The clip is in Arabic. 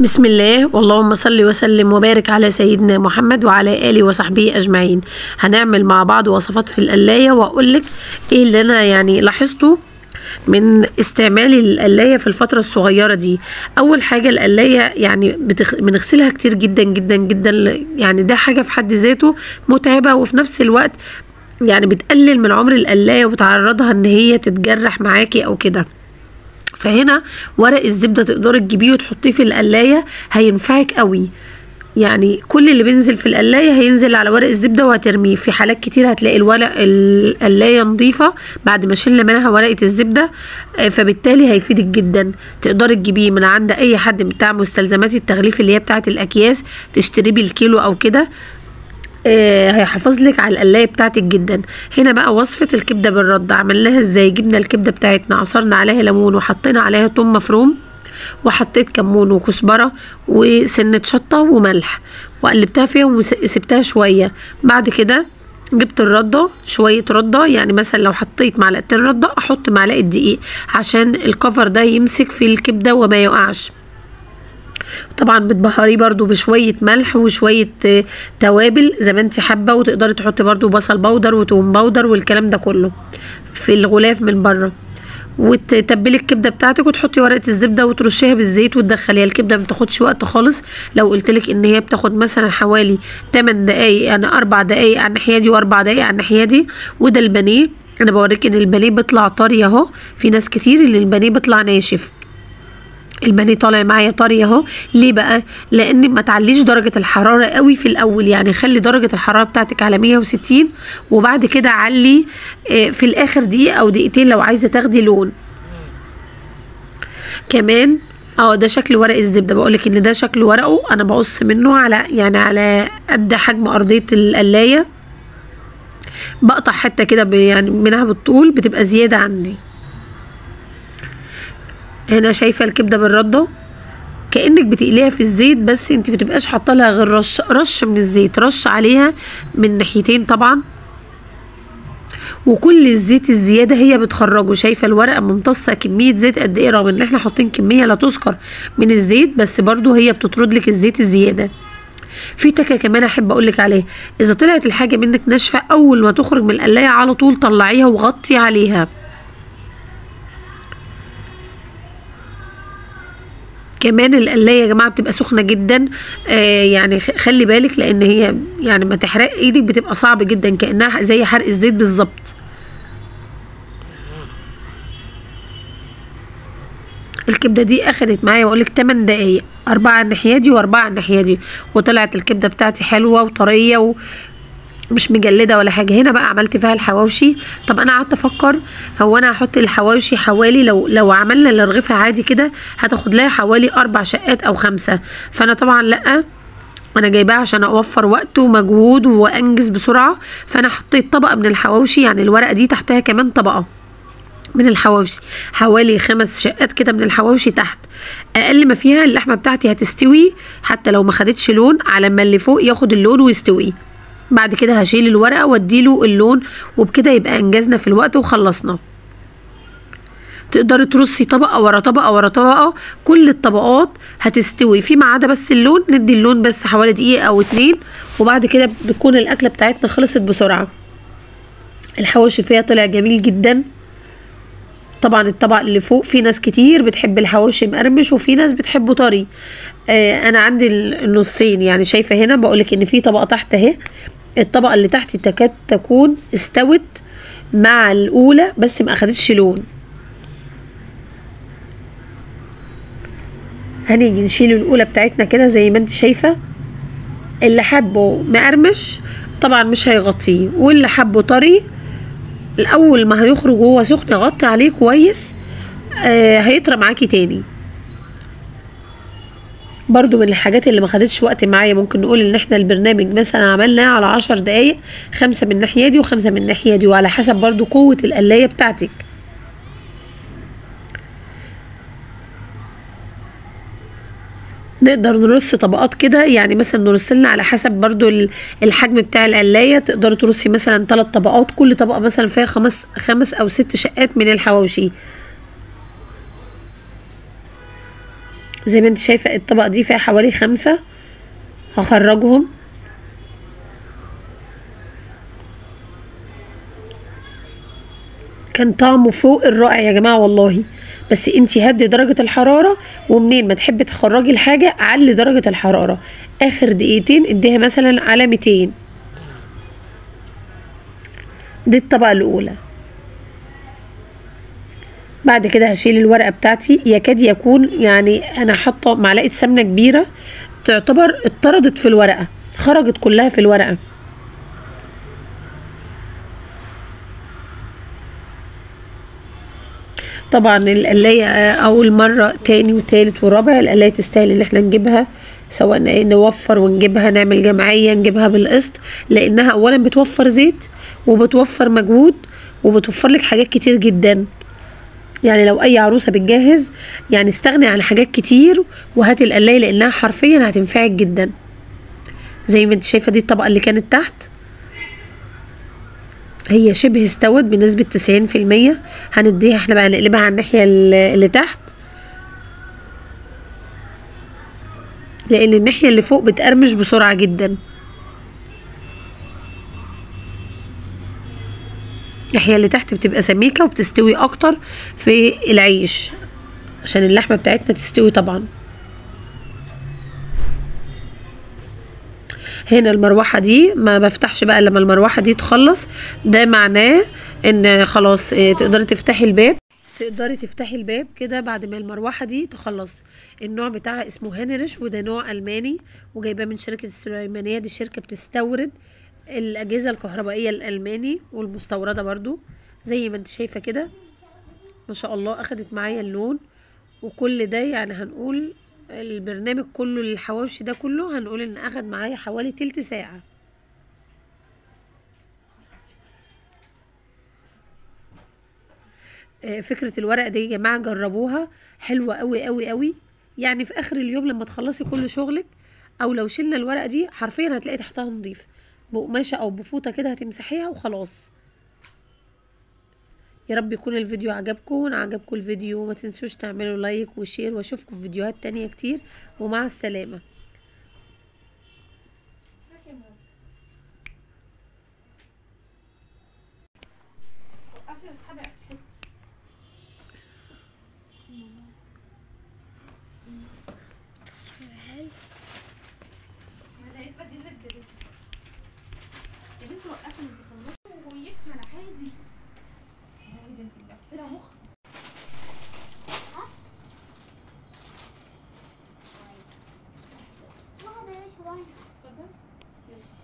بسم الله واللهم صل وسلم وبارك على سيدنا محمد وعلى آله وصحبه أجمعين. هنعمل مع بعض وصفات في القلاية وأقول لك إيه اللي أنا يعني لاحظته من استعمالي للقلاية في الفترة الصغيرة دي. أول حاجة القلاية يعني بنغسلها كتير جدا جدا جدا، يعني ده حاجة في حد ذاته متعبة، وفي نفس الوقت يعني بتقلل من عمر القلاية وبتعرضها إن هي تتجرح معاكي أو كده. فهنا ورق الزبدة تقدري تجيبيه وتحطيه في القلاية، هينفعك قوي. يعني كل اللي بينزل في القلاية هينزل على ورق الزبدة وهترميه. في حالات كتير هتلاقي القلاية نظيفة بعد ما شلنا منها ورقة الزبدة، فبالتالي هيفيدك جدا. تقدري تجيبيه من عند اي حد بتاع مستلزمات التغليف اللي هي بتاعة الاكياس، تشتريه بالكيلو او كده، هيحافظ لك على القلايه بتاعتك جدا. هنا بقى وصفه الكبده بالرد عملناها ازاي. جبنا الكبده بتاعتنا، عصرنا عليها ليمون وحطينا عليها ثوم مفروم، وحطيت كمون وكزبره وسنه شطه وملح، وقلبتها فيهم وسبتها شويه. بعد كده جبت الرده، شويه رده، يعني مثلا لو حطيت معلقتين رده احط معلقه دقيق عشان الكفر ده يمسك في الكبده وما يقعش. طبعا بتبهريه برضو بشوية ملح وشوية توابل زي ما انت حابة، وتقدري تحطي برضو بصل بودر وتوم بودر والكلام ده كله في الغلاف من بره. وتتبلي الكبده بتاعتك وتحطي ورقه الزبده وترشيها بالزيت وتدخليها. الكبده ما بتاخدش وقت خالص. لو قلتلك ان هي بتاخد مثلا حوالي 8 دقايق، يعني 4 دقايق على الناحيه دي و4 دقايق على الناحيه دي. وده البانيه، انا بوريك ان البانيه بيطلع طري اهو. في ناس كتير اللي البانيه بيطلع ناشف، البانيه طالع معايا طري اهو. ليه بقى؟ لان ما تعليش درجه الحراره قوي في الاول، يعني خلي درجه الحراره بتاعتك على 160، وبعد كده علي في الاخر دقيقه او دقيقتين لو عايزه تاخدي لون. كمان ده شكل ورق الزبده، بقولك ان ده شكل ورقه. انا بقص منه على يعني على قد حجم ارضيه القلايه، بقطع حته كده يعني منها بالطول، بتبقى زياده عندي. هنا شايفه الكبده بالرده كانك بتقليها في الزيت، بس انت بتبقاش حاطه لها غير رش من الزيت، رش عليها من ناحيتين طبعا، وكل الزيت الزياده هي بتخرجه. شايفه الورقه ممتصه كميه زيت قد ايه، رغم ان احنا حاطين كميه لا تذكر من الزيت، بس برضو هي بتطرد لك الزيت الزياده. في تكه كمان احب اقولك عليها، اذا طلعت الحاجه منك ناشفه اول ما تخرج من القلايه على طول طلعيها وغطي عليها. كمان القلايه يا جماعه بتبقى سخنه جدا، يعني خلي بالك، لان هي يعني ما تحرق ايدك بتبقى صعب جدا، كانها زي حرق الزيت بالظبط. الكبده دي اخدت معايا بقولك 8 دقايق، 4 على الناحيه دي و4 على الناحيه دي، وطلعت الكبده بتاعتي حلوه وطريه مش مجلده ولا حاجه. هنا بقى عملت فيها الحواوشي. طب انا قعدت افكر، هو انا هحط الحواوشي حوالي لو عملنا الرغيفه عادي كده هتاخد لها حوالي 4 شقات او 5، فانا طبعا لا، انا جايباها عشان اوفر وقت ومجهود وانجز بسرعه. فانا حطيت طبقه من الحواوشي، يعني الورقه دي تحتها كمان طبقه من الحواوشي، حوالي 5 شقات كده من الحواوشي تحت. اقل ما فيها اللحمه بتاعتي هتستوي حتى لو ما خدتش لون، على ما اللي فوق ياخد اللون ويستوي. بعد كده هشيل الورقه واديله اللون، وبكده يبقى انجزنا في الوقت وخلصنا. تقدري ترصي طبقه ورا طبقه ورا طبقه، كل الطبقات هتستوي فيما عدا بس اللون. ندي اللون بس حوالي دقيقه او 2، وبعد كده بتكون الاكله بتاعتنا خلصت بسرعه. الحواوشي فيها طلع جميل جدا. طبعا الطبق اللي فوق في ناس كتير بتحب الحواوشي مقرمش وفي ناس بتحبه طري، انا عندي النصين. يعني شايفه هنا بقولك ان في طبقه تحت اهي، الطبقه اللي تحت تكاد تكون استوت مع الاولى بس ما اخدتش لون. هنيجي نشيل الاولى بتاعتنا كده زي ما انت شايفه. اللي حبه مقرمش طبعا مش هيغطيه، واللي حبه طري الاول ما هيخرج وهو سخن غطي عليه كويس، هيطرى معاكي تاني. برضو من الحاجات اللي ما خدتش وقت معايا، ممكن نقول ان احنا البرنامج مثلا عملناه على 10 دقايق، 5 من الناحيه دي و5 من الناحيه دي، وعلى حسب برضو قوه القلايه بتاعتك. نقدر نرص طبقات كده، يعني مثلا نرص لنا على حسب برضو الحجم بتاع القلايه. تقدري ترصي مثلا 3 طبقات، كل طبقه مثلا فيها 5 أو 6 شقات من الحواوشي. زي ما انت شايفة الطبق دي فيها حوالي 5، هخرجهم. كان طعمه فوق الرائع يا جماعة والله. بس انتي هدي درجة الحرارة، ومنين ما تحبي تخرجي الحاجة علي درجة الحرارة. اخر دقيقتين اديها مثلا على 200. دي الطبقة الاولى. بعد كده هشيل الورقة بتاعتي، يكاد يكون يعني انا حاطة معلقة سمنة كبيرة تعتبر اتطردت في الورقة، خرجت كلها في الورقة. طبعا القلاية اول مرة تاني وتالت ورابع، القلاية تستاهل ان احنا نجيبها، سواء نوفر ونجيبها نعمل جمعية نجيبها بالقسط، لانها اولا بتوفر زيت وبتوفر مجهود وبتوفر لك حاجات كتير جدا. يعني لو اي عروسة بتجهز يعني استغني عن حاجات كتير وهاتي القلاية، لانها حرفيا هتنفعك جدا. زي ما انت شايفة دي الطبقة اللي كانت تحت، هي شبه استوت بنسبة 90%. هنديها احنا بقى نقلبها على الناحية اللي تحت، لان الناحية اللي فوق بتقرمش بسرعة جدا. الناحية اللي تحت بتبقى سميكة وبتستوي اكتر في العيش عشان اللحمة بتاعتنا تستوي طبعا. هنا المروحة دي ما بفتحش بقى لما المروحة دي تخلص، ده معناه ان خلاص تقدري تفتحي الباب. تقدري تفتحي الباب كده بعد ما المروحة دي تخلص. النوع بتاعها اسمه هنرش، وده نوع ألماني وجايباه من شركة السليمانية. دي شركة بتستورد الأجهزة الكهربائية الألماني والمستوردة برضو. زي ما انت شايفة كده ما شاء الله أخدت معايا اللون. وكل ده يعني هنقول البرنامج كله للحواوشي ده كله هنقول ان أخد معايا حوالي تلت ساعة. فكرة الورقة دي يا جماعة جربوها، حلوة قوي قوي قوي. يعني في اخر اليوم لما تخلصي كل شغلك، او لو شلنا الورقة دي حرفيا هتلاقي تحتها نضيف بقماشة او بفوطة كده هتمسحيها وخلاص. يا رب يكون الفيديو عجبكم الفيديو ما تنسوش تعملوا لايك وشير، واشوفكم في فيديوهات تانية كتير، ومع السلامة. يا بنتي وقفي انتي خلصتي ويكمل عادي. يا ده انتي مقفله مخ. ها؟ واحده شويه. اتفضل. يلا.